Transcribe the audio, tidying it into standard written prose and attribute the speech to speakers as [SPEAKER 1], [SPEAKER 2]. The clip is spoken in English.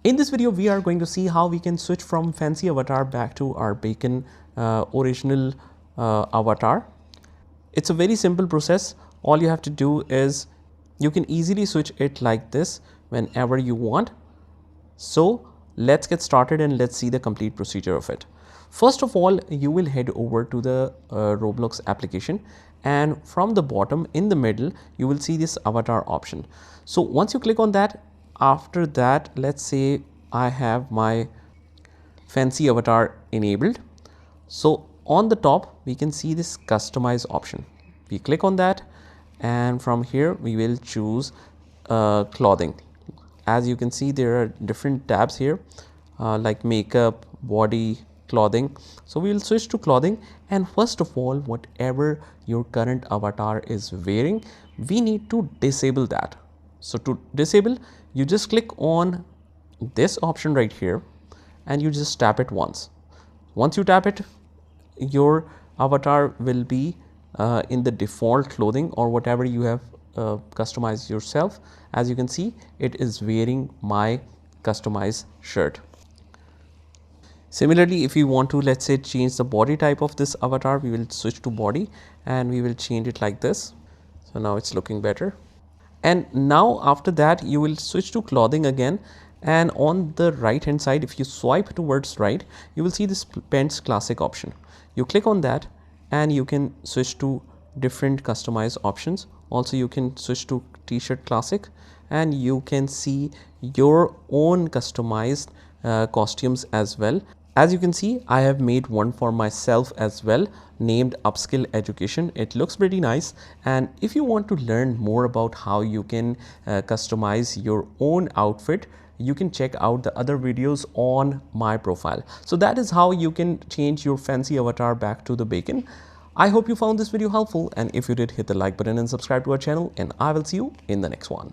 [SPEAKER 1] In this video, we are going to see how we can switch from fancy avatar back to our bacon original avatar. It's a very simple process. All you have to do is you can easily switch it like this whenever you want. So let's get started and let's see the complete procedure of it. First of all, you will head over to the Roblox application, and from the bottom in the middle you will see this avatar option. So once you click on that, after that, let's say I have my fancy avatar enabled. So on the top we can see this customize option. We click on that, and from here we will choose clothing. As you can see, there are different tabs here like makeup, body, clothing. So we will switch to clothing, and first of all, whatever your current avatar is wearing, we need to disable that. So to disable, you just click on this option right here and you just tap it once. Once you tap it, your avatar will be in the default clothing or whatever you have customized yourself. As you can see, it is wearing my customized shirt. Similarly, if you want to, let's say, change the body type of this avatar, we will switch to body and we will change it like this. So now it's looking better. And now after that, you will switch to clothing again, and on the right hand side, if you swipe towards right, you will see this pants classic option. You click on that and you can switch to different customized options. Also, you can switch to t-shirt classic and you can see your own customized costumes as well. As you can see, I have made one for myself as well, named Upskill-Education. It looks pretty nice, and if you want to learn more about how you can customize your own outfit, you can check out the other videos on my profile. So that is how you can change your fancy avatar back to the bacon. I hope you found this video helpful, and if you did, hit the like button and subscribe to our channel, and I will see you in the next one.